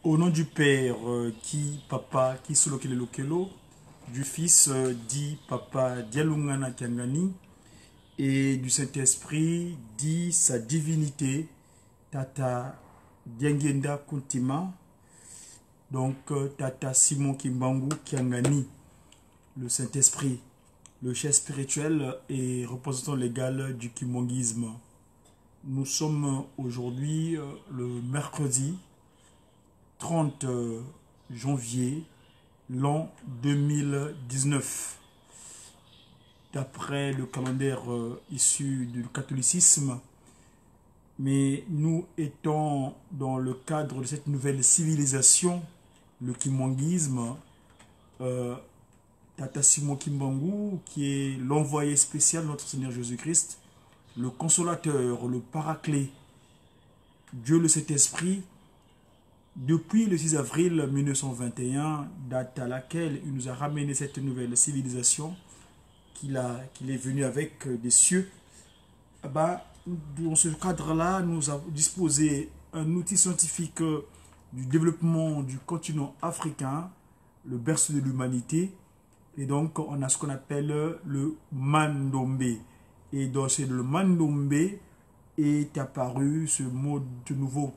Au nom du Père, qui Papa, qui Solokele Lokelo, du Fils, dit Papa Dialungana Kiangani, et du Saint-Esprit, dit sa divinité, Tata Diangenda Kuntima, donc Tata Simon Kimbangu Kiangani, le Saint-Esprit, le chef spirituel et représentant légal du kimongisme. Nous sommes aujourd'hui le mercredi 30 janvier l'an 2019. D'après le calendaire issu du catholicisme, mais nous étant dans le cadre de cette nouvelle civilisation, le kimongisme, Tata Simon Kimbangu, qui est l'envoyé spécial de notre Seigneur Jésus-Christ, le consolateur, le paraclet, Dieu le Saint-Esprit, depuis le 6 avril 1921, date à laquelle il nous a ramené cette nouvelle civilisation, qu'il est venu avec des cieux, dans ce cadre-là, nous avons disposé un outil scientifique du développement du continent africain, le berceau de l'humanité. Et donc, on a ce qu'on appelle le Mandombe. Et dans le Mandombe est apparu ce nouveau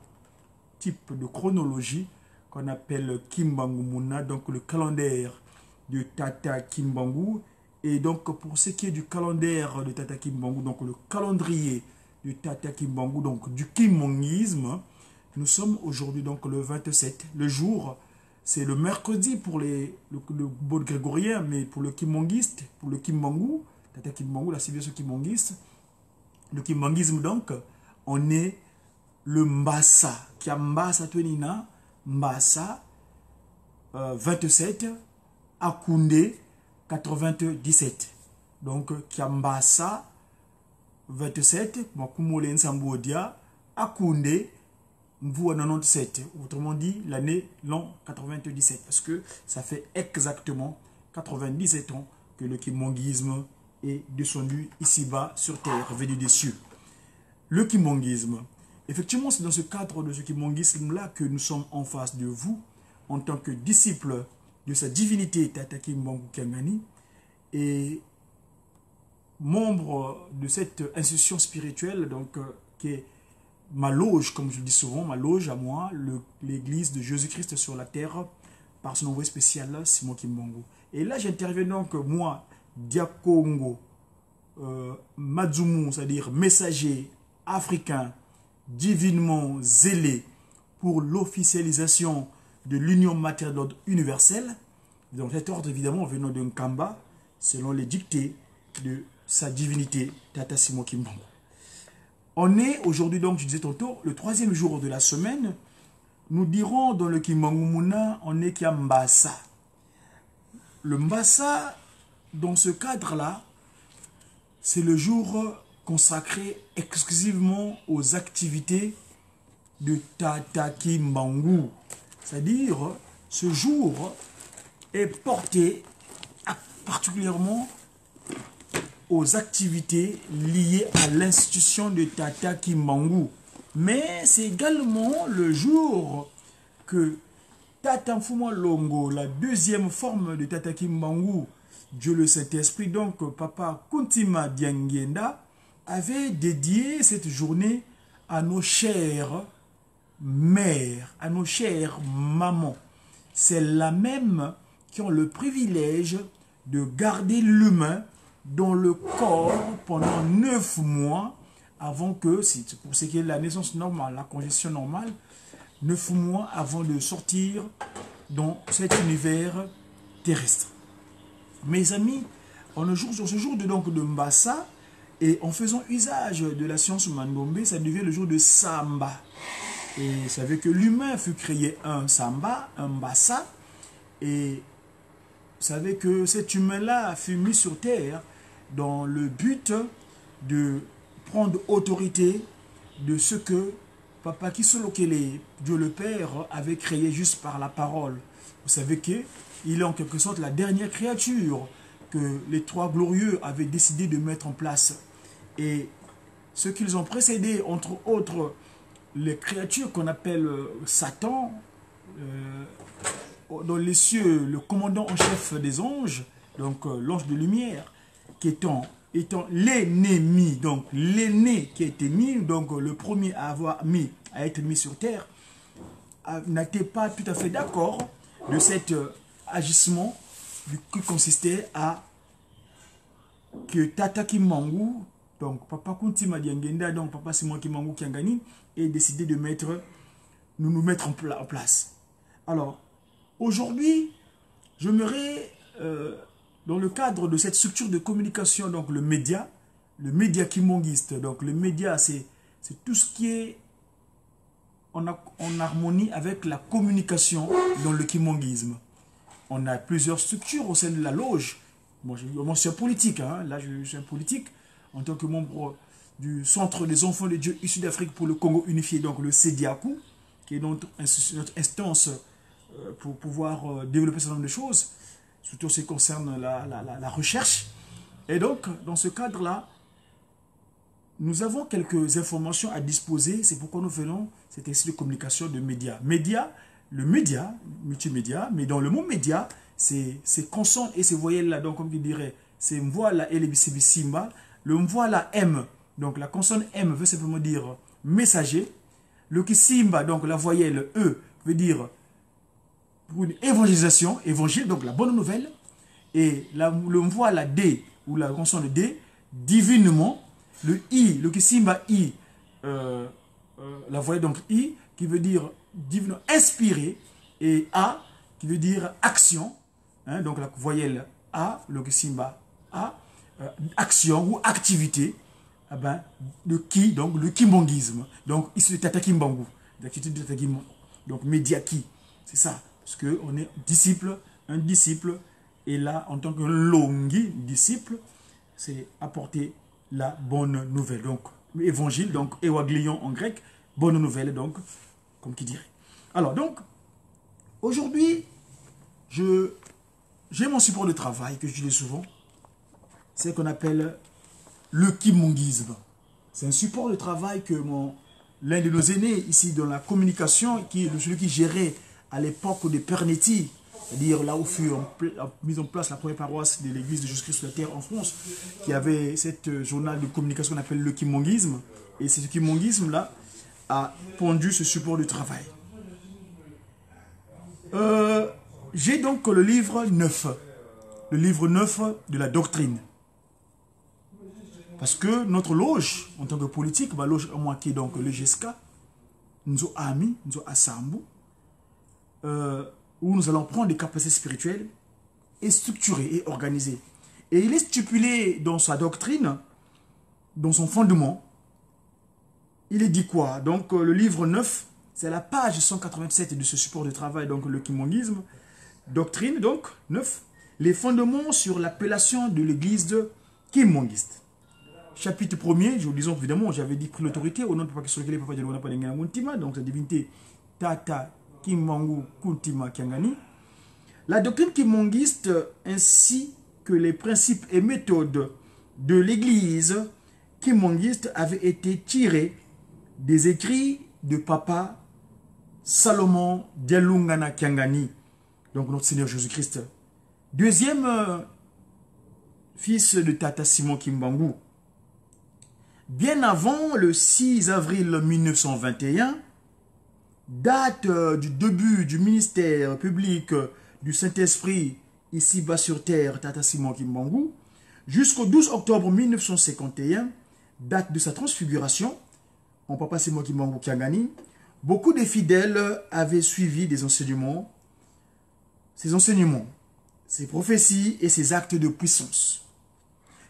type de chronologie qu'on appelle Kimbangu Muna, donc le calendaire de Tata Kimbangu. Et donc, pour ce qui est du calendaire de Tata Kimbangu, donc le calendrier de Tata Kimbangu, donc du kimongisme, nous sommes aujourd'hui donc le 27. Le jour, c'est le mercredi pour le bon grégorien, mais pour le kimongiste, pour le Kimbangu, Tata Kimbangu, la civilisation kimongiste, le kimongisme donc, on est le Mbassa, qui a Mbassa Tonina, Mbassa 27, Akoundé 97. Donc, Kiambassa 27, Makumole Nsambodia, Akoundé, Mvou 97. Autrement dit, l'an 97. Parce que ça fait exactement 97 ans que le kimongisme est descendu ici-bas sur terre, venu des cieux. Le kimongisme. Effectivement, c'est dans ce cadre de ce kimongisme-là que nous sommes en face de vous, en tant que disciples de sa divinité Tata Kimbangu Kiangani, et membre de cette institution spirituelle, donc, qui est ma loge, comme je le dis souvent, ma loge à moi, l'église de Jésus-Christ sur la terre, par son envoyé spécial, Simon Kimbangu. Et là, j'interviens donc, moi, Diakongo, Madzumu, c'est-à-dire messager africain, divinement zélé pour l'officialisation de l'union matérielle d'ordre universel. Donc cet ordre, évidemment, venant d'un Kamba, selon les dictées de sa divinité, Tata Simon Kimbangu. On est aujourd'hui, donc, je disais tantôt, le 3e jour de la semaine. Nous dirons dans le Kimbangu Muna, on est qu'à Mbassa. Le Mbassa, dans ce cadre-là, c'est le jour consacré exclusivement aux activités de Tata Kimbangu. C'est-à-dire, ce jour est porté particulièrement aux activités liées à l'institution de Tata Kimbangu. Mais c'est également le jour que Tata Mfuma Longo, la deuxième forme de Tata Kimbangu, Dieu le Saint-Esprit, donc Papa Kuntima Diangenda, avait dédié cette journée à nos chères mères, à nos chères mamans. C'est là même qui ont le privilège de garder l'humain dans le corps pendant 9 mois avant que, pour ce qui est de la naissance normale, la congestion normale, 9 mois avant de sortir dans cet univers terrestre. Mes amis, sur ce jour de Mbassa, et en faisant usage de la science Mandombe, ça devient le jour de Samba. Et vous savez que l'humain fut créé un Samba, un Mbassa, et vous savez que cet humain-là fut mis sur terre dans le but de prendre autorité de ce que Papa Kisolokele, Dieu le Père, avait créé juste par la parole. Vous savez qu'il est en quelque sorte la dernière créature que les trois glorieux avaient décidé de mettre en place. Et ceux qu'ils ont précédés, entre autres, les créatures qu'on appelle Satan, dans les cieux, le commandant en chef des anges, donc l'ange de lumière, qui étant l'ennemi, donc l'aîné qui a été mis, donc le premier à être mis sur terre, n'était pas tout à fait d'accord de cet agissement qui consistait à que Tata Kimbangu, donc Papa Kuntima Diangenda, donc Papa Simon Kimbangu Kiangani, ait décidé de nous mettre en place. Alors, aujourd'hui, j'aimerais, dans le cadre de cette structure de communication, donc le média kimonguiste, donc le média, c'est tout ce qui est en harmonie avec la communication dans le kimonguisme. On a plusieurs structures au sein de la loge. Moi, je suis un politique, hein. Là je suis un politique en tant que membre du Centre des enfants de Dieu issus d'Afrique pour le Congo unifié, donc le CEDIACU, qui est notre instance pour pouvoir développer un certain nombre de choses, surtout en ce qui concerne la recherche. Et donc, dans ce cadre-là, nous avons quelques informations à disposer. C'est pourquoi nous faisons cet exercice de communication de médias. Le média, multimédia, mais dans le mot média, c'est consonnes et ces voyelles-là, donc comme il dirait, c'est voilà et les simba. Le voilà M, donc la consonne M veut simplement dire messager. Le simba, donc la voyelle E, veut dire pour une évangélisation, évangile, donc la bonne nouvelle. Et le voilà D, ou la consonne D, divinement. Le I, le simba I, la voyelle donc I, qui veut dire divinement inspiré. Et A, qui veut dire action. Hein, donc la voyelle A, le simba A, action ou activité. Ah ben, le Ki, donc le kimbongisme. Donc ici le Tata Kimbangu, l'activité de Tata Kimbangu. Donc média Ki, c'est ça. Parce qu'on est disciple, un disciple. Et là, en tant que longi, disciple, c'est apporter la bonne nouvelle. Donc, évangile, donc ewaglion en grec, bonne nouvelle, donc, comme qui dirait. Alors, donc, aujourd'hui, j'ai mon support de travail que j'utilise souvent. C'est ce qu'on appelle le kimonguisme. C'est un support de travail que l'un de nos aînés ici dans la communication, celui qui gérait à l'époque des Pernetti, c'est-à-dire là où fut mise en place la première paroisse de l'église de Jésus-Christ sur la terre en France, qui avait cette journal de communication qu'on appelle le kimonguisme. Et ce kimonguisme-là a pondu ce support de travail. J'ai donc le livre 9 de la doctrine. Parce que notre loge, en tant que politique, ma loge à moi qui est donc le GSK, nous sommes amis, nous sommes assemblés, où nous allons prendre des capacités spirituelles et structurées et organisées. Et il est stipulé dans sa doctrine, dans son fondement, il est dit quoi? Donc le livre 9, c'est la page 187 de ce support de travail, donc le kimonguisme, doctrine, donc 9, les fondements sur l'appellation de l'église de kimonguiste. Chapitre 1er, je vous disons évidemment, j'avais dit pris l'autorité au nom de Papa Kisokele, Papa Djelona Panengana Muntima, donc la divinité Tata Kimbangu Kuntima Kiangani. La doctrine kimongiste ainsi que les principes et méthodes de l'église kimongiste avaient été tirés des écrits de Papa Salomon Dialungana Kiangani, donc notre Seigneur Jésus-Christ. Deuxième fils de Tata Simon Kimbangu. Bien avant le 6 avril 1921, date du début du ministère public du Saint-Esprit ici-bas sur terre, Tata Simon Kimbangu, jusqu'au 12 octobre 1951, date de sa transfiguration, en Papa Simon Kimbangu Kiangani, beaucoup de fidèles avaient suivi ses enseignements, ses prophéties et ses actes de puissance.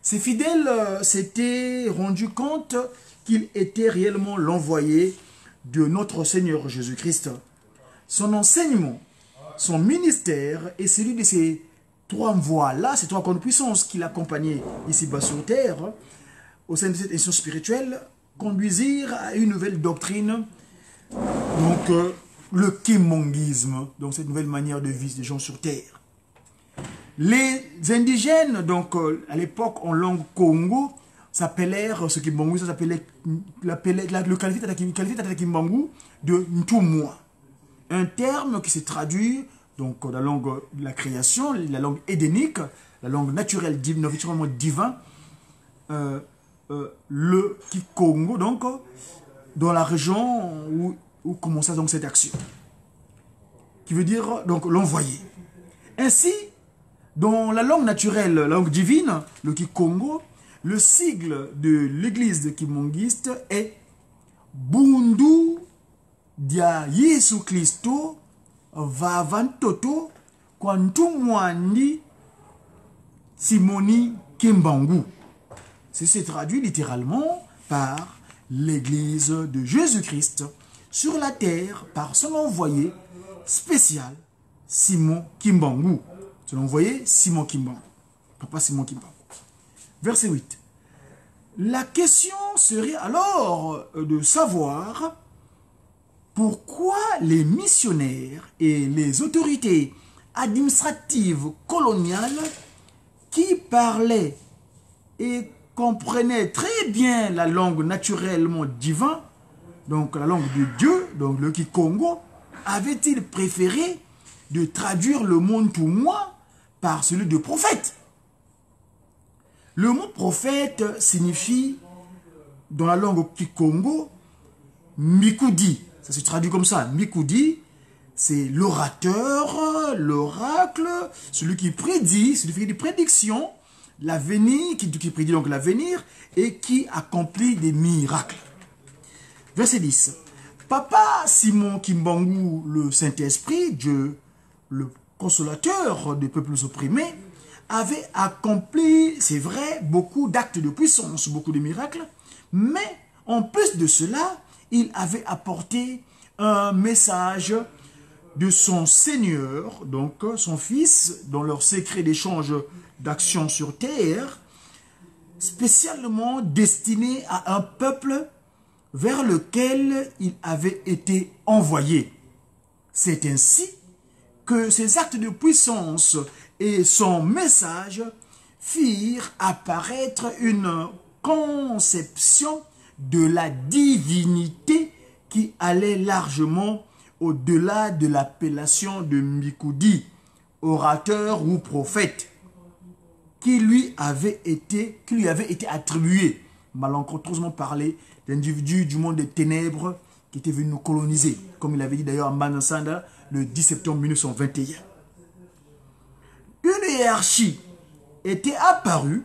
Ces fidèles s'étaient rendus compte qu'il était réellement l'envoyé de notre Seigneur Jésus-Christ. Son enseignement, son ministère et celui de ces trois voies-là, ces trois corps de puissance qui l'accompagnaient ici-bas sur terre, au sein de cette institution spirituelle, conduisirent à une nouvelle doctrine, donc le kimonguisme, donc cette nouvelle manière de vivre des gens sur terre. Les indigènes, donc à l'époque en langue Congo, s'appelèrent, ce Kimbangu, ça s'appelait le califat Tata Kimbangu de Ntumwa. un terme qui se traduit, donc la langue de la création, la langue édénique, la langue naturelle, naturellement divin, le Kikongo, donc, dans la région où commença donc cette action, qui veut dire donc l'envoyé. Ainsi, dans la langue naturelle, la langue divine, le Kikongo, le sigle de l'église kimongiste est Bundu dia Yesu Christo Vavantoto Kwantumwandi Simoni Kimbangu. C'est traduit littéralement par l'église de Jésus-Christ sur la terre par son envoyé spécial Simon Kimbangu. Son envoyé Simon Kimbangu. Papa Simon Kimbangu. Verset 8. La question serait alors de savoir pourquoi les missionnaires et les autorités administratives coloniales qui parlaient et comprenaient très bien la langue naturellement divine, donc la langue de Dieu, donc le Kikongo, avaient-ils préféré de traduire le mot pour moi par celui de prophète? Le mot prophète signifie, dans la langue Kikongo, Mikudi. Ça se traduit comme ça. Mikudi, c'est l'orateur, l'oracle, celui qui prédit, celui qui fait des prédictions, l'avenir, qui prédit donc l'avenir et qui accomplit des miracles. Verset 10. Papa Simon Kimbangu, le Saint-Esprit, Dieu, le consolateur des peuples opprimés, avait accompli, c'est vrai, beaucoup d'actes de puissance, beaucoup de miracles, mais en plus de cela, il avait apporté un message de son Seigneur, donc son Fils, dans leur secret d'échange d'action sur terre, spécialement destiné à un peuple vers lequel il avait été envoyé. C'est ainsi que ces actes de puissance et son message firent apparaître une conception de la divinité qui allait largement au-delà de l'appellation de Mikudi, orateur ou prophète, qui lui avait été attribué, malencontreusement parlé, d'individus du monde des ténèbres qui étaient venus nous coloniser, comme il avait dit d'ailleurs en Manansanda le 10 septembre 1921. Une hiérarchie était apparue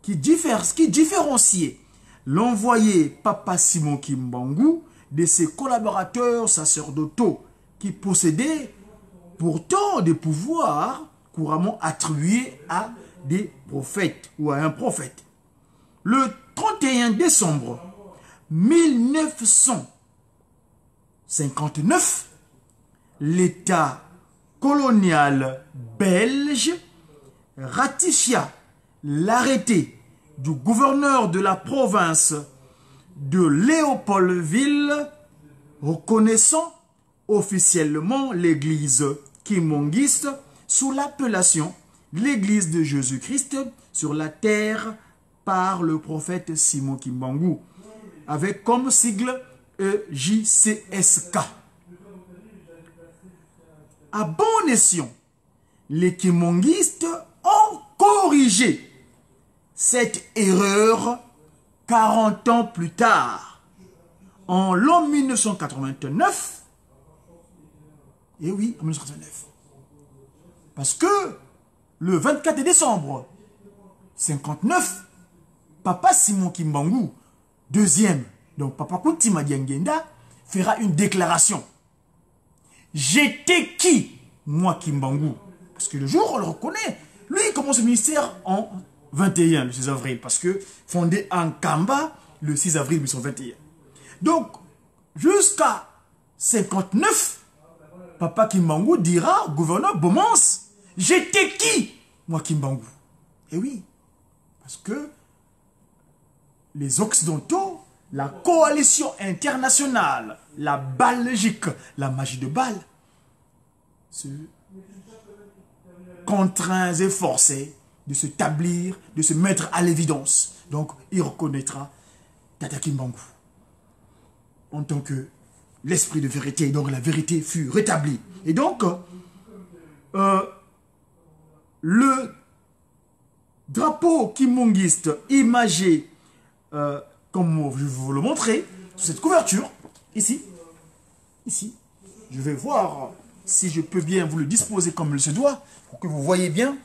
qui différenciait l'envoyé Papa Simon Kimbangu de ses collaborateurs sacerdotaux qui possédaient pourtant des pouvoirs couramment attribués à des prophètes ou à un prophète. Le 31 décembre 1959, l'État colonial belge ratifia l'arrêté du gouverneur de la province de Léopoldville reconnaissant officiellement l'église kimongiste sous l'appellation l'église de Jésus-Christ sur la terre par le prophète Simon Kimbangu, avec comme sigle EJCSK. À bon escient, les kimongistes ont corrigé cette erreur 40 ans plus tard, en l'an 1989. Et oui, en 1989. Parce que le 24 décembre 59, Papa Simon Kimbangu, deuxième, donc Papa Kuntima Diangenda, fera une déclaration. J'étais qui, moi Kimbangu? Parce que le jour où on le reconnaît, lui il commence le ministère en 21, le 6 avril, parce que fondé en Kamba le 6 avril 1921. Donc, jusqu'à 59, Papa Kimbangu dira au gouverneur Bomans, j'étais qui, moi Kimbangu? Et oui, parce que les Occidentaux, la coalition internationale, la Belgique, la magie de Bâle, se contraints et forcés de se établir, de se mettre à l'évidence. Donc, il reconnaîtra Tata Kimbangu en tant que l'esprit de vérité. Donc la vérité fut rétablie. Et donc, le drapeau kimbongiste imagé, comme je vais vous le montrer, sur cette couverture, ici, je vais voir si je peux bien vous le disposer comme il se doit, pour que vous voyez bien.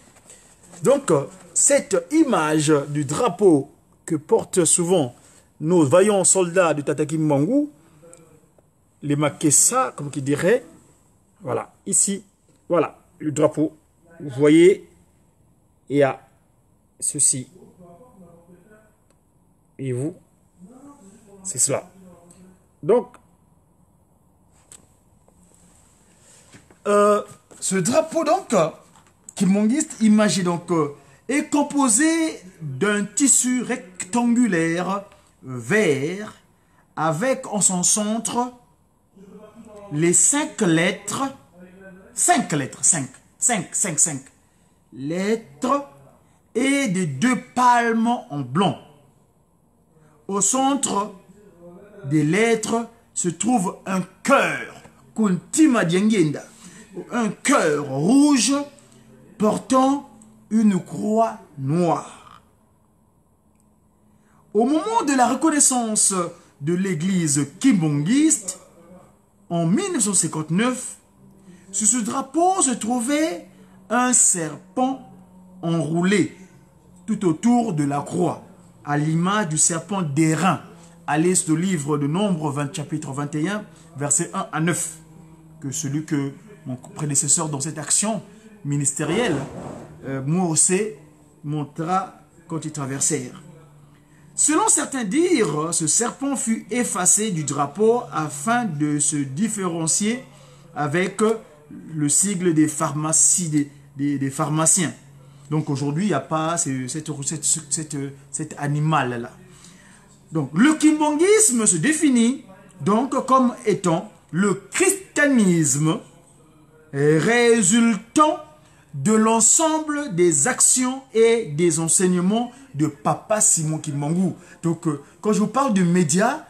Donc, cette image du drapeau que portent souvent nos vaillants soldats de Tata Kimbangu, les Makessa, comme qui dirait, voilà, ici, voilà, le drapeau, vous voyez, il y a ceci, et vous, c'est cela. Donc, ce drapeau, donc, kimbongiste imagé, donc, est composé d'un tissu rectangulaire vert avec en son centre les 5 lettres, 5 lettres et des 2 palmes en blanc. Au centre des lettres se trouve un cœur, Kuntima Diengenda, un cœur rouge portant une croix noire. Au moment de la reconnaissance de l'église kimbongiste, en 1959, sur ce drapeau se trouvait un serpent enroulé tout autour de la croix, à l'image du serpent d'airain, à l'est du livre de Nombre 20, chapitre 21, versets 1 à 9, que celui que mon prédécesseur dans cette action ministérielle, Moussé, montra quand ils traversèrent. Selon certains dires, ce serpent fut effacé du drapeau afin de se différencier avec le sigle des pharmacies, des pharmaciens. Donc aujourd'hui, il n'y a pas cet animal-là. Donc le kimbongisme se définit donc comme étant le christianisme résultant de l'ensemble des actions et des enseignements de Papa Simon Kimbangu. Donc, quand je vous parle de médias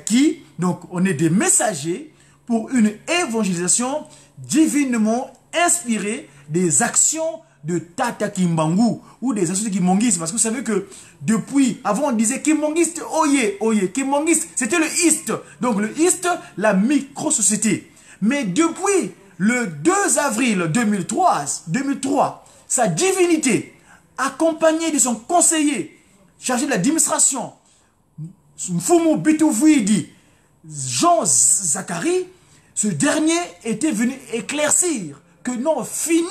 qui, donc on est des messagers pour une évangélisation divinement inspirée des actions de Tata Kimbangu ou des actions de kimbongistes. Parce que vous savez que depuis, avant on disait kimbongiste, oye, kimbongiste, c'était le East. Donc le East, la micro-société. Mais depuis le 2 avril 2003, sa divinité, accompagné de son conseiller chargé de l'administration, Mfumu Bitoufouidi, Jean Zacharie, ce dernier était venu éclaircir que non, fini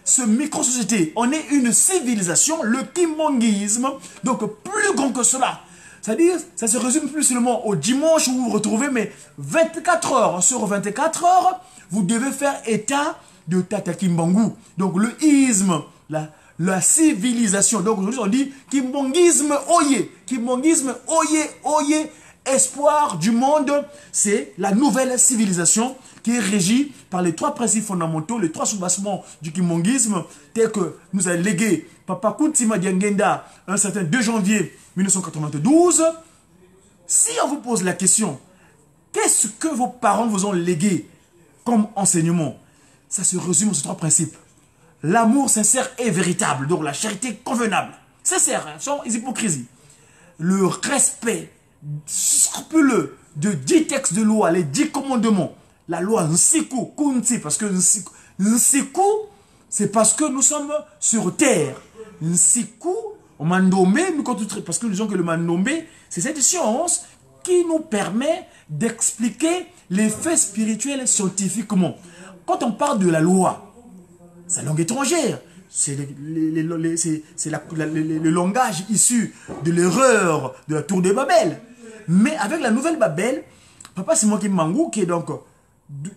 ce micro-société. On est une civilisation, le kimbongisme, donc plus grand que cela. C'est-à-dire, ça se résume plus seulement au dimanche où vous vous retrouvez, mais 24 heures sur 24 heures, vous devez faire état de Tata Kimbangu. Donc le isme, la civilisation. Donc aujourd'hui on dit kimbongisme oye. Kimbongisme oye, espoir du monde. C'est la nouvelle civilisation qui est régie par les 3 principes fondamentaux, les 3 sous-bassements du kimbongisme, tels que nous a légué Papa Kuntima Diengenda un certain 2 janvier 1992. Si on vous pose la question, qu'est-ce que vos parents vous ont légué comme enseignement? Ça se résume aux 3 principes. L'amour sincère et véritable, donc la charité convenable. Sincère, sans hypocrisie. Le respect scrupuleux de 10 textes de loi, les 10 commandements. La loi Nsiku, Kunti, parce que Nsiku, c'est parce que nous sommes sur terre. Nsiku, on m'a nommé, parce que nous disons que le Mandombe, c'est cette science qui nous permet d'expliquer les faits spirituels scientifiquement. Quand on parle de la loi, c'est la langue étrangère, c'est le langage issu de l'erreur de la tour de Babel. Mais avec la nouvelle Babel, Papa Simon Kimbangu, qui est donc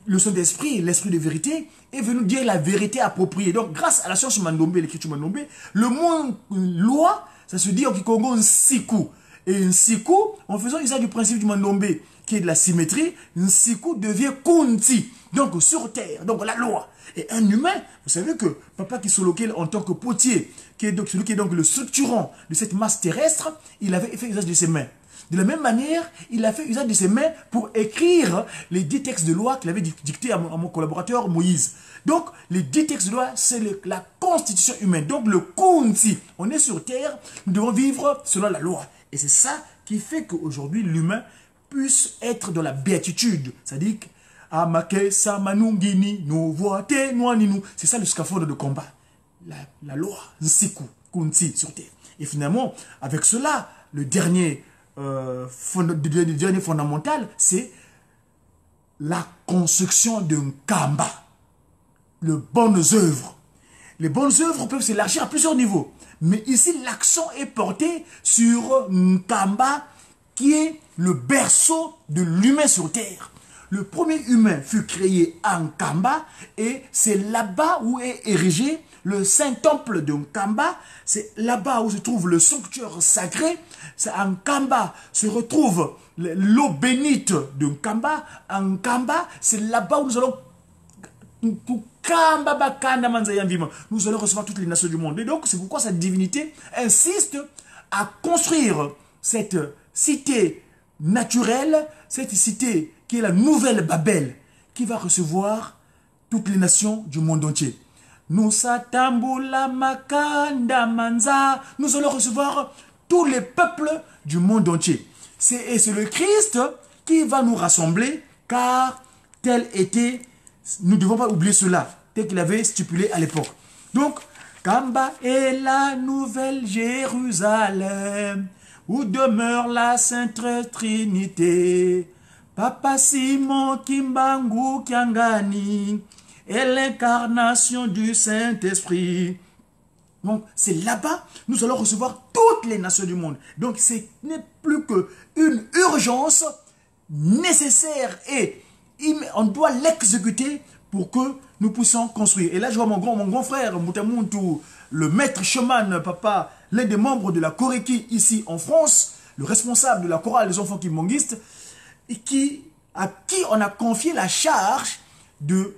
le Saint-Esprit, l'Esprit de vérité, est venu dire la vérité appropriée. Donc grâce à la science Mandombe, l'écriture Mandombe, le mot loi, ça se dit en Kikongo Nsiku. Et Nsiku, en faisant usage du principe du Mandombe, qui est de la symétrie, Nsiku devient Kunti, donc sur terre, donc la loi. Et un humain, vous savez que Papa Kisolokel, en tant que potier, qui est donc celui qui est donc le structurant de cette masse terrestre, il avait fait usage de ses mains. De la même manière, il a fait usage de ses mains pour écrire les 10 textes de loi qu'il avait dictés à mon collaborateur Moïse. Donc, les 10 textes de loi, c'est la constitution humaine. Donc, le Kunti, on est sur terre, nous devons vivre selon la loi. Et c'est ça qui fait qu'aujourd'hui, l'humain puisse être dans la béatitude. C'est-à-dire, Amake Samanungini, nous voité, nous. C'est ça le scaphandre de combat. La loi, Nsiku, Kunti, sur terre. Et finalement, avec cela, le dernier fondamental, c'est la construction d'un Kamba. Les bonnes œuvres. Les bonnes œuvres peuvent s'élargir à plusieurs niveaux. Mais ici, l'accent est porté sur Nkamba, qui est le berceau de l'humain sur terre. Le premier humain fut créé à Nkamba et c'est là-bas où est érigé le Saint-Temple de Nkamba. C'est là-bas où se trouve le sanctuaire sacré. C'est à Nkamba se retrouve l'eau bénite de Nkamba. À Nkamba, c'est là-bas où nous allons nous allons recevoir toutes les nations du monde. Et donc, c'est pourquoi cette divinité insiste à construire cette cité naturelle, cette cité qui est la nouvelle Babel, qui va recevoir toutes les nations du monde entier. Nous allons recevoir tous les peuples du monde entier. Et c'est le Christ qui va nous rassembler, car tel était... Nous ne devons pas oublier cela, tel qu'il avait stipulé à l'époque. Donc, Kamba est la nouvelle Jérusalem, où demeure la Sainte Trinité. Papa Simon Kimbangu Kiangani est l'incarnation du Saint-Esprit. Donc, c'est là-bas, nous allons recevoir toutes les nations du monde. Donc, ce n'est plus qu'une urgence nécessaire et on doit l'exécuter pour que nous puissions construire. Et là, je vois mon grand frère, Moutamountou, le maître chaman, papa, l'un des membres de la Koreki ici en France, le responsable de la chorale des enfants kimbanguistes, à qui on a confié la charge de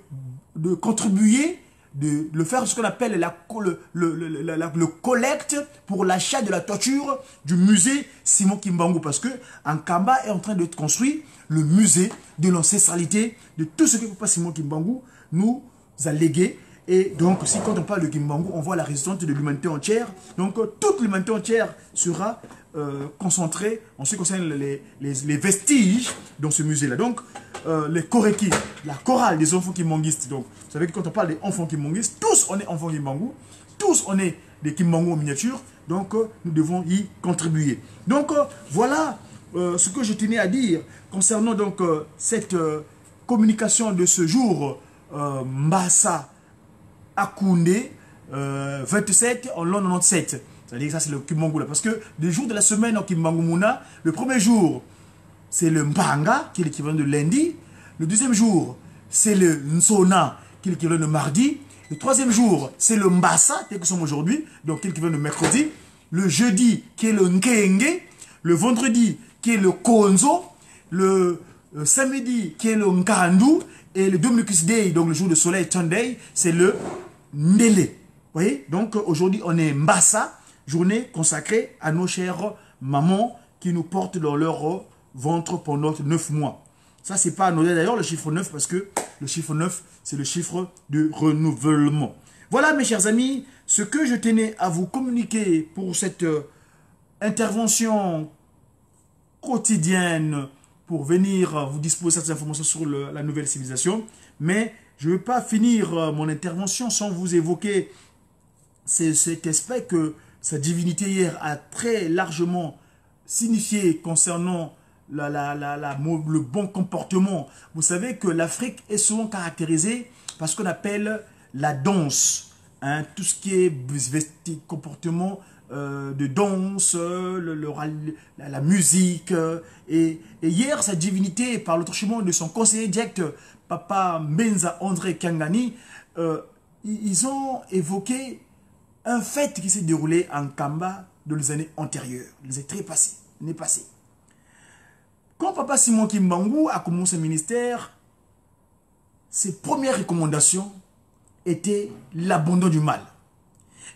contribuer, de faire ce qu'on appelle le collecte pour l'achat de la toiture du musée Simon Kimbangu. Parce que Nkamba est en train de construire le musée de l'ancestralité, de tout ce que Papa Simon Kimbangu nous a légué. Et donc, quand on parle de Kimbangu, on voit la résistance de l'humanité entière. Donc, toute l'humanité entière sera concentrée en ce qui concerne les vestiges dans ce musée-là. Donc, les Koreki, la chorale des enfants kimbanguistes. Donc, vous savez que quand on parle des enfants kimbanguistes, tous on est enfants Kimbangu, tous on est des Kimbangu en miniature. Donc, nous devons y contribuer. Donc, voilà ce que je tenais à dire concernant donc cette communication de ce jour, Mbassa Akounde, 27 en l'an 97. C'est-à-dire que ça, c'est le Kimbangu là. Parce que les jours de la semaine en Kimbangu Mouna, le premier jour, c'est le Mbanga, qui est l'équivalent de lundi. Le deuxième jour, c'est le Nsona, qui est l'équivalent de mardi. Le troisième jour, c'est le Mbassa, tel que nous sommes aujourd'hui, donc qui est l'équivalent de mercredi. Le jeudi, qui est le Nkenge. Le vendredi, qui est le Konzo. Le samedi, qui est le Nkandu. Et le Dominicus Day, donc le jour de soleil, Sunday, c'est le Ndele. Vous voyez? Donc aujourd'hui, on est Mbassa, journée consacrée à nos chères mamans qui nous portent dans leur ventre pendant 9 mois. Ça, c'est pas anodin d'ailleurs, le chiffre 9, parce que le chiffre 9, c'est le chiffre de renouvellement. Voilà, mes chers amis, ce que je tenais à vous communiquer pour cette intervention quotidienne pour venir vous disposer certaines informations sur la nouvelle civilisation. Mais je ne veux pas finir mon intervention sans vous évoquer cet aspect que sa divinité hier a très largement signifié concernant le bon comportement. Vous savez que l'Afrique est souvent caractérisée par ce qu'on appelle la danse. Hein, tout ce qui est comportement de danse, la musique. Et hier, sa divinité, par le truchement de son conseiller direct, Papa Mbenza André Kangani, ils ont évoqué un fait qui s'est déroulé en Kamba dans les années antérieures, les années passées. Quand Papa Simon Kimbangu a commencé le ministère, ses premières recommandations étaient l'abandon du mal.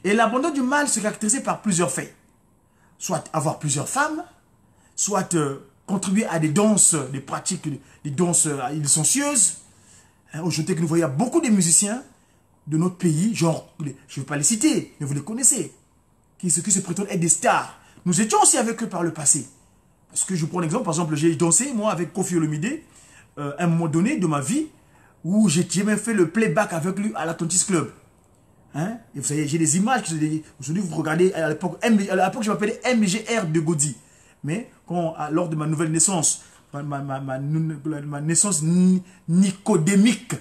Et l'abandon du mal se caractérisait par plusieurs faits. Soit avoir plusieurs femmes, soit contribuer à des danses, des pratiques, des danses licencieuses. Hein, aujourd'hui, nous voyons beaucoup de musiciens de notre pays, genre, je ne vais pas les citer, mais vous les connaissez, qui se prétendent être des stars. Nous étions aussi avec eux par le passé. Parce que je prends l'exemple, par exemple, j'ai dansé, moi, avec Kofi Olomide, à un moment donné de ma vie, où j'ai même fait le playback avec lui à l'Atlantis Club. Hein? Et vous savez, j'ai des images, aujourd'hui vous regardez, à l'époque, je m'appelais MGR de Gaudi. Mais lors de ma nouvelle naissance, ma naissance nicodémique,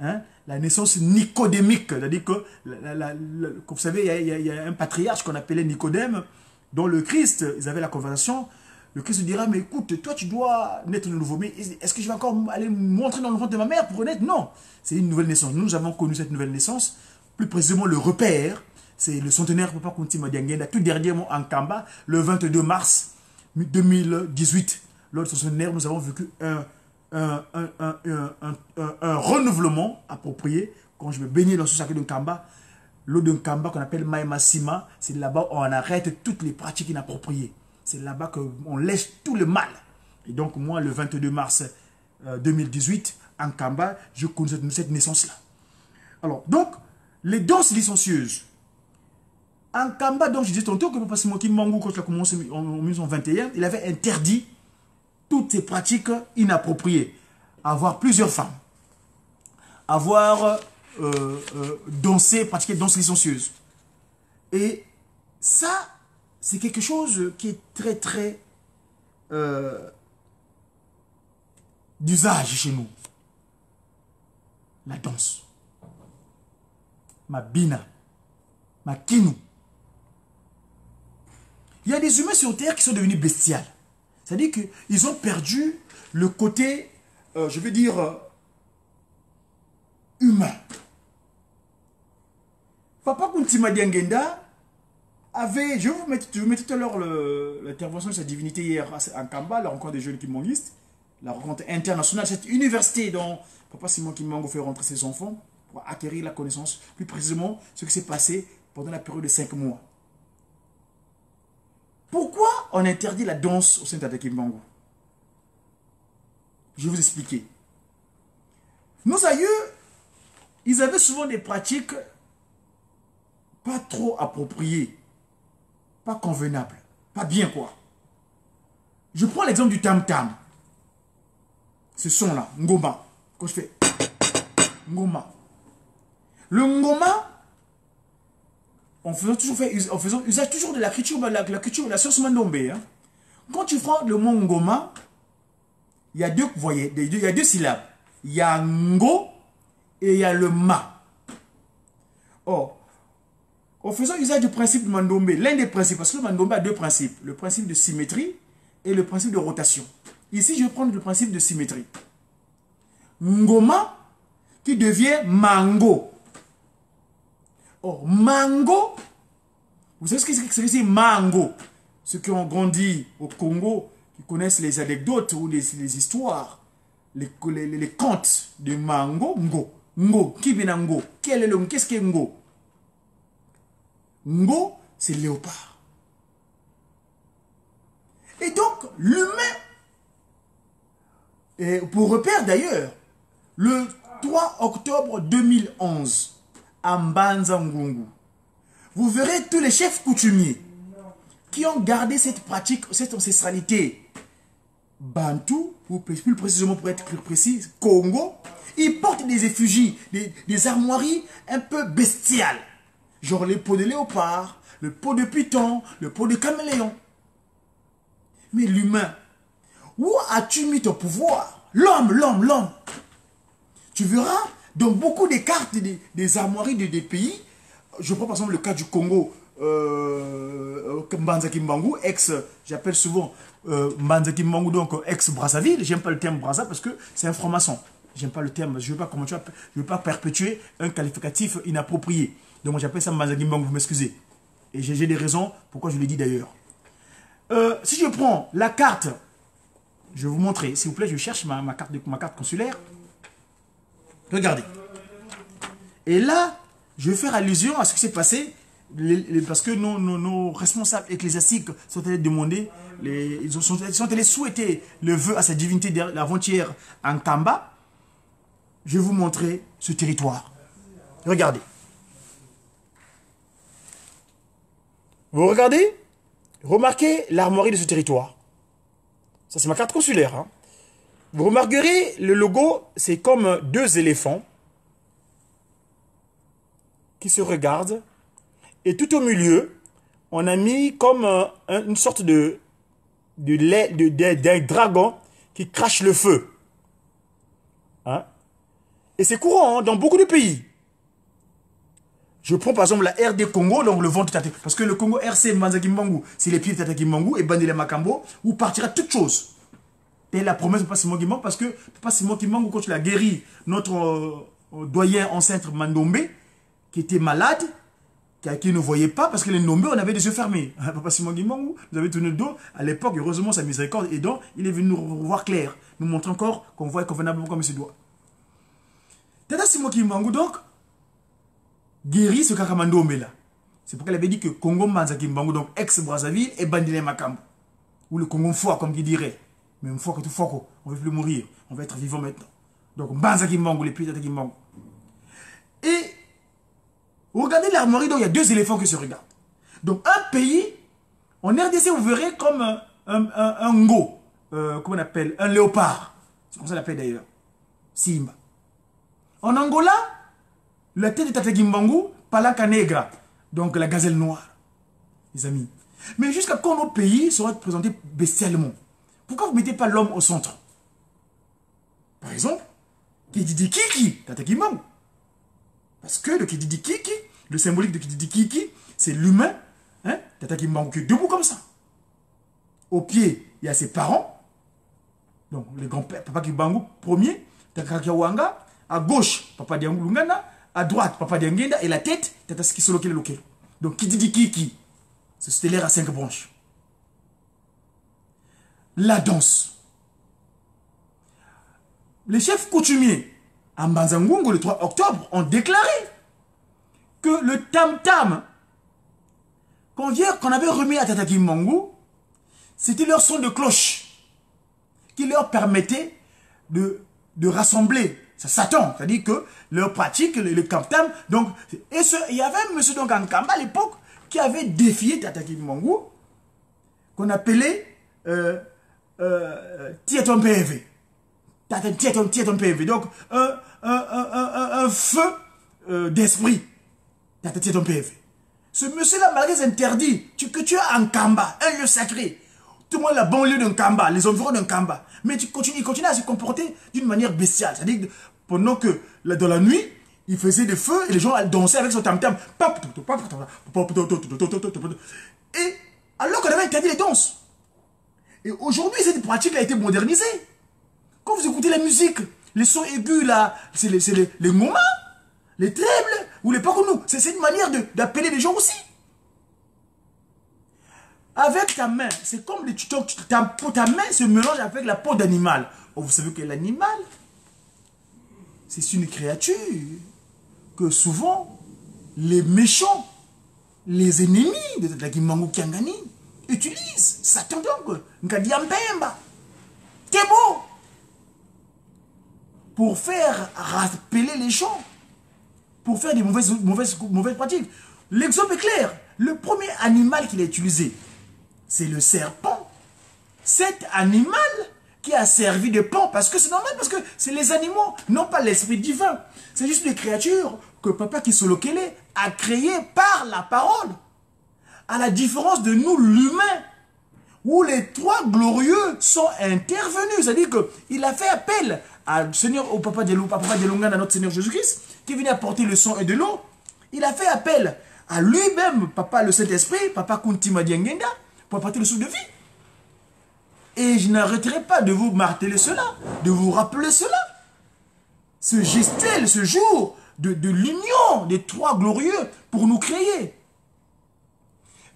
hein? La naissance nicodémique, c'est-à-dire que, vous savez, il y a un patriarche qu'on appelait Nicodème, dont le Christ, ils avaient la conversation, le Christ dira, mais écoute, toi tu dois naître de nouveau, mais est-ce que je vais encore aller montrer dans le ventre de ma mère pour naître? Non, c'est une nouvelle naissance. Nous avons connu cette nouvelle naissance, plus précisément le repère, c'est le centenaire Papa Kunti Madiangenda, tout dernièrement en Kamba, le 22 mars 2018. Lors de son centenaire, nous avons vécu un renouvellement approprié. Quand je me baignais dans ce sac de Kamba, l'eau de Kamba qu'on appelle Maïma Sima, c'est là-bas où on arrête toutes les pratiques inappropriées. C'est là-bas qu'on laisse tout le mal. Et donc moi, le 22 mars 2018, en Kamba, je connais cette naissance-là. Alors, donc, les danses licencieuses. En Kamba, donc je disais tantôt que Papa Simon Kimbangu, quand il a commencé en 1921, il avait interdit toutes ces pratiques inappropriées. Avoir plusieurs femmes. Avoir dansé, pratiqué danse licencieuse. Et ça, c'est quelque chose qui est très, très d'usage chez nous. La danse. Ma bina. Ma kinou. Il y a des humains sur Terre qui sont devenus bestiales. C'est-à-dire qu'ils ont perdu le côté, je veux dire, humain. Papa Kunti Madiangenda avait, je vous mets tout à l'heure l'intervention de sa divinité hier en Kamba, la rencontre des jeunes kimongistes, la rencontre internationale, cette université dont Papa Simon Kimbangu fait rentrer ses enfants pour acquérir la connaissance, plus précisément ce qui s'est passé pendant la période de 5 mois. Pourquoi on interdit la danse au sein de Kimbangu? Je vais vous expliquer. Nos aïeux, ils avaient souvent des pratiques pas trop appropriées, pas convenables, pas bien quoi. Je prends l'exemple du tam-tam. Ce son-là, ngoma. Quand je fais ngoma. Le ngoma, on faisant usage toujours de la culture de la science mandombe. Hein. Quand tu prends le mot ngoma, il y a deux, vous voyez, il y a deux syllabes. Il y a ngo et il y a le ma. Or, en faisant usage du principe de mandombe, l'un des principes, parce que le mandombe a deux principes, le principe de symétrie et le principe de rotation. Ici, je vais prendre le principe de symétrie. Ngoma qui devient mango. Or, mango, vous savez ce que c'est mango? Ceux qui ont grandi au Congo, qui connaissent les anecdotes ou les histoires, les contes de mango, ngo. Ngo, qui vient ngo? Qu'est-ce que ngo? Ngo, c'est léopard. Et donc, l'humain, pour repère d'ailleurs, le 3 octobre 2011, à Mbanza Ngungu, vous verrez tous les chefs coutumiers qui ont gardé cette pratique, cette ancestralité bantou, ou plus précisément pour être plus précis, Congo, ils portent des effigies, des armoiries un peu bestiales. Genre les peaux de léopard, le peau de python, le peau de caméléon. Mais l'humain, où as-tu mis ton pouvoir? L'homme. Tu verras dans beaucoup des cartes des armoiries des pays, je prends par exemple le cas du Congo, Mbanza Kimbangu, j'appelle souvent Mbanza Kimbangu, donc ex-Brazzaville. J'aime pas le terme Brazza parce que c'est un franc-maçon. J'aime pas le terme, je veux pas perpétuer un qualificatif inapproprié. Donc moi j'appelle ça Mbanza Kimbangu, vous m'excusez. Et j'ai des raisons pourquoi je l'ai dit d'ailleurs. Si je prends la carte, je vais vous montrer, s'il vous plaît, je cherche ma carte consulaire. Regardez. Et là, je vais faire allusion à ce qui s'est passé parce que nos responsables ecclésiastiques sont allés demander ils sont allés souhaiter le vœu à sa divinité l'avant-hier en Kamba. Je vais vous montrer ce territoire. Regardez. Vous regardez? Remarquez l'armoirie de ce territoire. Ça, c'est ma carte consulaire. Hein. Vous remarquerez, le logo, c'est comme deux éléphants qui se regardent. Et tout au milieu, on a mis comme une sorte d'un dragon qui crache le feu. Hein? Et c'est courant hein, dans beaucoup de pays. Je prends par exemple la RD Congo, donc le ventre de Tata. Parce que le Congo RC Mbanzaki Mbangu, c'est les pieds de Tata Kimbangu et Bandele Makambo, où partira toute chose. Et la promesse de Papa Simon Kimbangu, parce que Papa Simon Kimbangu, quand il a guéri notre doyen ancêtre Mandombe, qui était malade, qui ne voyait pas, parce que les Ndombe, on avait des yeux fermés. Papa Simon Kimbangu nous avait tourné le dos. À l'époque, heureusement, sa miséricorde, et donc, il est venu nous voir clair, nous montrer encore qu'on voit convenablement comme il se doit. Tata Simon Kimbangu, donc, guéri ce Kakamandombe là. C'est pourquoi il avait dit que Congo Mbanzaki Mbangu, donc ex-Brazzaville, et Bandile Makambo. Ou le Congo Mfoua, comme il dirait. Mais Mfoua que tout Foko, on ne veut plus mourir. On va être vivant maintenant. Donc Mbanzaki Mbangu, les pieds de Tata Mbangu. Et regardez l'armoirie, donc il y a deux éléphants qui se regardent. Donc un pays, en RDC, vous verrez comme un ngo. Comment on appelle? Un léopard. C'est comme ça qu'on l'appelle d'ailleurs. Simba. En Angola, la tête de Tata Kimbangu, Palanca Negra, donc la gazelle noire, les amis. Mais jusqu'à quand nos pays seront présentés bestialement? Pourquoi vous ne mettez pas l'homme au centre? Par exemple, Kididi Kiki, Tata Kimbangu. Parce que le Kididi Kiki, le symbolique de Kididi Kiki, c'est l'humain, hein, Tata Kimbangu qui est debout comme ça. Au pied, il y a ses parents, donc le grand-père, Papa Kimbangu, premier, Tata Kiawanga, à gauche, Papa Diangu Lungana, à droite, Papa Diangenda, et la tête, Tata Skisolo Kele Lokelo. Donc, qui dit qui c'est stellaire à 5 branches. La danse. Les chefs coutumiers, à Mbanzangungu, le 3 octobre, ont déclaré que le tam-tam qu'on avait remis à Tata Kimbangu, c'était leur son de cloche qui leur permettait de rassembler. Ça s'attend, c'est-à-dire que leur pratique, le tam-tam, donc, il y avait un monsieur donc en Kamba à l'époque qui avait défié Tata Kimbangu, qu'on appelait Tieton PV. Tieton PV, donc un feu d'esprit, Tata Tieton PV. Ce monsieur-là, malgré les interdits que tu as en Kamba, un lieu sacré, tout le monde la banlieue d'un Kamba, les environs d'un Kamba. Mais il continue à se comporter d'une manière bestiale. C'est-à-dire que pendant que dans la nuit, il faisait des feux et les gens dansaient avec son tam-tam. Et alors qu'on avait interdit les danses. Et aujourd'hui, cette pratique a été modernisée. Quand vous écoutez la musique, les sons aigus là, c'est les ngoma, les trebles ou les pakonou. C'est une manière d'appeler les gens aussi. Avec ta main, c'est comme ta main se mélange avec la peau d'animal. Oh, vous savez que l'animal, c'est une créature que souvent les méchants, les ennemis de Tata Kimbangu Kiangani utilisent. Satan donc, Nkadiambemba, Tebo, pour faire rappeler les gens, pour faire des mauvaises pratiques. L'exemple est clair. Le premier animal qu'il a utilisé, c'est le serpent. Cet animal qui a servi de pont, parce que c'est normal, parce que c'est les animaux, non pas l'esprit divin. C'est juste des créatures que Papa Kisolo Kele a créées par la parole. À la différence de nous, l'humain, où les trois glorieux sont intervenus. C'est-à-dire qu'il a fait appel au Seigneur, au Papa Delunga, à notre Seigneur Jésus-Christ, qui venait apporter le sang et de l'eau. Il a fait appel à lui-même, Papa le Saint-Esprit, Papa Kuntima Diangenda, pour apporter le souffle de vie. Et je n'arrêterai pas de vous marteler cela, de vous rappeler cela. Ce gestuel, ce jour de l'union des trois glorieux pour nous créer.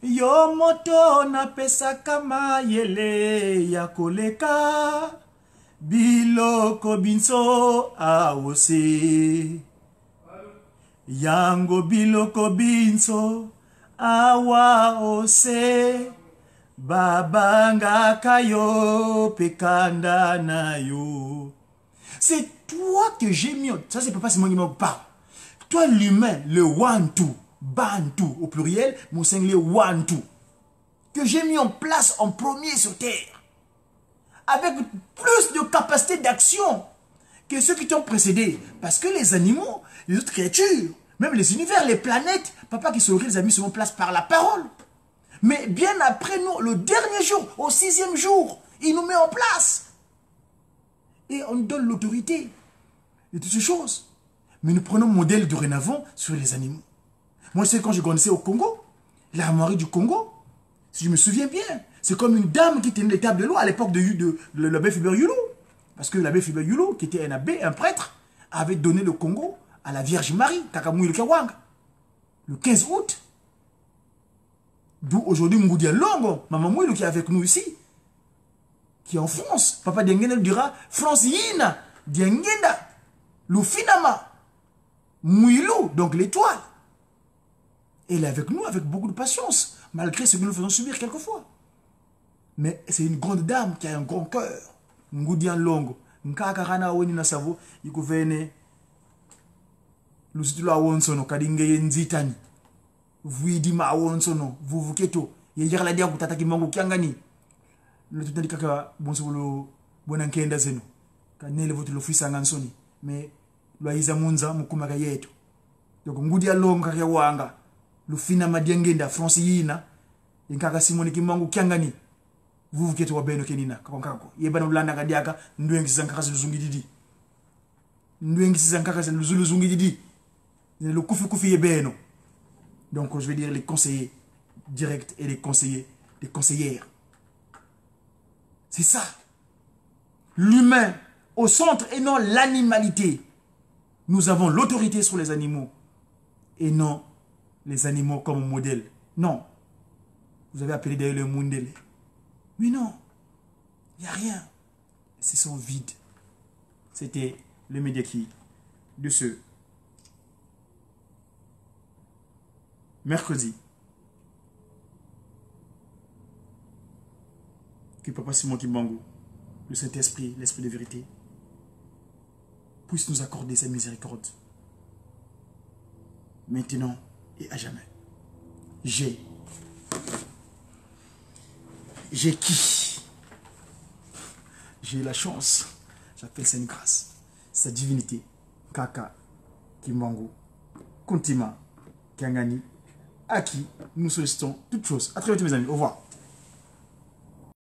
Yo moto na pesa kama yele ya koleka biloko binso awose yango biloko binso awa ose Babanga kayo pekanda na yo. C'est toi que j'ai mis. Ça, c'est Papa Simon qui me parle. Toi, l'humain, le Wantu, Bantu au pluriel, mon singulier Wantu, que j'ai mis en place en premier sur Terre, avec plus de capacité d'action que ceux qui t'ont précédé. Parce que les animaux, les autres créatures, même les univers, les planètes, Papa qui saurait les a mis sur en place par la parole. Mais bien après nous, le dernier jour, au 6e jour, il nous met en place. Et on donne l'autorité de toutes ces choses. Mais nous prenons modèle dorénavant sur les animaux. Moi, c'est quand je grandissais au Congo, l'armoirie du Congo, si je me souviens bien, c'est comme une dame qui tenait les tables de l'eau à l'époque de l'abbé Fulbert Yulu. Parce que l'abbé Fulbert Yulu, qui était un abbé, un prêtre, avait donné le Congo à la Vierge Marie, Kakamouille le Kawanga, le 15 août. D'où aujourd'hui Ngoudia Longo, Maman Mouilou qui est avec nous ici, qui est en France. Papa Dengene dira France Yina, Dengenda, Lufinama, Mouilou, donc l'étoile. Et elle est avec nous avec beaucoup de patience, malgré ce que nous faisons subir quelquefois. Mais c'est une grande dame qui a un grand cœur. Ngoudia Longo, Nkakarana Weni Nasavo, Yikouvene, Lusitula Wonsono, Kadingeye Nzitani. Vous dites ma wonsono, vous keto, yéyar la dia kutata ki mangu kiangani. Le tout kaka bonsolo bonankenda zeno. Kanele votu lo fisa ngansoni, mais lo aiza munza mukumaka yetu. Donc ngudi alonga kaka wanga. Lo fina madiangenda France yina. Inkaka simoni ki mangu kiangani. Vous keto wa beno kenina kakako. Yebana ulanda kadiaka ndwengi sankaka zungi didi. Ndwengi sankaka zungi didi. Le kufi yebeno. Donc, je vais dire les conseillers directs et les conseillers, les conseillères. C'est ça. L'humain au centre et non l'animalité. Nous avons l'autorité sur les animaux et non les animaux comme modèle. Non. Vous avez appelé d'ailleurs le Mundele. Mais non. Il n'y a rien. C'est son vide. C'était le Médiaki de ce mercredi, que Papa Simon Kimbangu, le Saint-Esprit, l'Esprit de vérité, puisse nous accorder sa miséricorde, maintenant et à jamais. J'ai la chance, j'appelle ça une grâce, sa divinité, Kaka Kimbangu, Kuntima, Kangani, à qui nous sollicitons toutes choses. À très bientôt mes amis, au revoir.